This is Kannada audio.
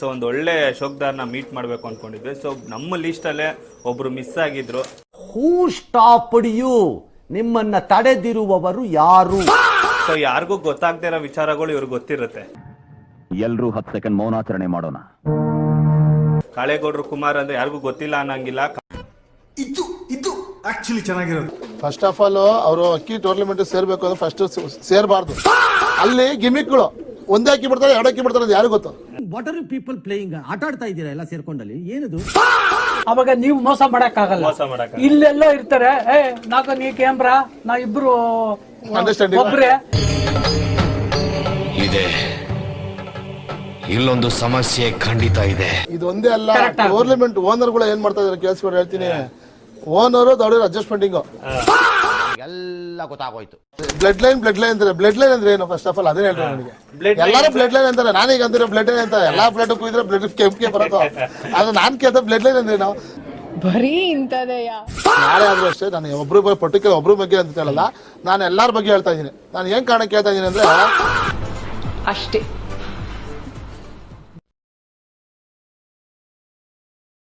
ಸೊ ಒಂದು ಒಳ್ಳೆ ಶೋಕ್ದಾರ್ನ ಮೀಟ್ ಮಾಡ್ಬೇಕು ಅನ್ಕೊಂಡಿದ್ವಿ. ಸೊ ನಮ್ಮ ಲಿಸ್ಟ್ ಅಲ್ಲೇ ಒಬ್ರು ಮಿಸ್ ಆಗಿದ್ರು. ಹೂ ಸ್ಟಾಪ್ಡ್ ಯು? ನಿಮ್ಮನ್ನ ತಡೆದಿರುವವರು ಯಾರು? ಸೊ ಯಾರಿಗೂ ಗೊತ್ತಾಗದೇ ಇರೋ ವಿಚಾರಗಳು ಇವ್ರಿಗೆ ಗೊತ್ತಿರುತ್ತೆ. ಎಲ್ರೂ 10 ಸೆಕೆಂಡ್ ಮೌನಾಚರಣೆ ಮಾಡೋಣ. ಕಾಳೇಗೌಡರು ಕುಮಾರ್ ಅಂದ್ರೆ ಯಾರಿಗೂ ಗೊತ್ತಿಲ್ಲ ಅನ್ನಂಗಿಲ್ಲ. ಇದು ಆಕ್ಚುಲಿ ಚೆನ್ನಾಗಿರೋದು. ಫಸ್ಟ್ ಆಫ್ ಆಲ್ ಅವರು ಅಕ್ಕಿ ಟೂರ್ನಮೆಂಟ್ ಸೇರ್ಬೇಕು ಅಂದ್ರೆ ಫಸ್ಟ್ ಸೇರ್ಬಾರ್ದು. ಅಲ್ಲಿ ಗಿಮಿಕ್ಗಳು ಒಂದೇ ಅಕ್ಕಿ ಬಿಡ್ತಾರೆ, 2 ಅಕ್ಕಿ ಬಿಡ್ತಾರೆ, ಅದು ಯಾರು ಗೊತ್ತು? What are you people playing? ಆಟ ಆಡ್ತಾ ಇದ್ದೀರಾ ಎಲ್ಲ ಸೇರ್ಕೊಂಡಲ್ಲಿ, ಏನದು? ಅವಾಗ ನೀವು ಮೋಸ ಮಾಡಕ್ಕಾಗಲ್ಲ. ಇಲ್ಲೆಲ್ಲ ಇರ್ತಾರೆ, ನೀ ಕ್ಯಾಮ್ರಾ, ನಾ ಇಬ್ರು ಒಬ್ರೆ. ಇದೆ ಇಲ್ಲೊಂದು ಸಮಸ್ಯೆ ಖಂಡಿತ ಇದೆ. ಇದೊಂದೇ ಅಲ್ಲ, ಟೂರ್ನಮೆಂಟ್ ಓನರ್ಗಳು ಏನ್ ಮಾಡ್ತಾ ಇದಾರೆ ಕೇಳಿಸ್ಕೊಂಡು ಹೇಳ್ತೀನಿ. ಓನರು ದೊಡ್ಡ ಅಡ್ಜಸ್ಟ್ಮೆಂಟಿಂಗ್ ಎಲ್ಲ ಗೊತ್ತಾಗೋಯ್ತು. ಬ್ಲಡ್ ಲೈನ್ ಅಂದ್ರೆ ಏನು? ಫಸ್ಟ್ ಆಫ್ ಆಲ್ ಅದೇ ಹೇಳ್ತಾರೆ ನನಗೆ. ಎಲ್ಲಾರು ಬ್ಲಡ್ ಲೈನ್ ಅಂತಾರೆ, ನಾನೀಗ ಅಂತೀರ ಬ್ಲಡ್ ಲೈನ್ ಅಂತ. ಎಲ್ಲಾ ಬ್ಲಡ್ ಕುಯ್ದ್ರೆ ಬ್ಲಡ್ ಕೆಂಪಿಗೆ ಬರೋದು. ಆದ್ರೆ ನಾನ್ ಕೇಳ್ದ ಬ್ಲಡ್ ಲೈನ್ ಅಂದ್ರೆ ನಾವು ಬರೀ ಇಂತದೆಯಾ? ನಾಳೆ ಆದ್ರೂ ಅಷ್ಟೇ, ನಾನು ಪರ್ಟಿಕ್ಯುಲರ್ ಒಬ್ರು ಬಗ್ಗೆ ಅಂತ ಹೇಳಲ್ಲ, ನಾನು ಎಲ್ಲಾರ ಬಗ್ಗೆ ಹೇಳ್ತಾ ಇದ್ದೀನಿ. ನಾನು ಏನ್ ಕಾರಣಕ್ಕೆ ಹೇಳ್ತಾ ಇದ್ದೀನಿ ಅಂದ್ರೆ ಅಷ್ಟೇ.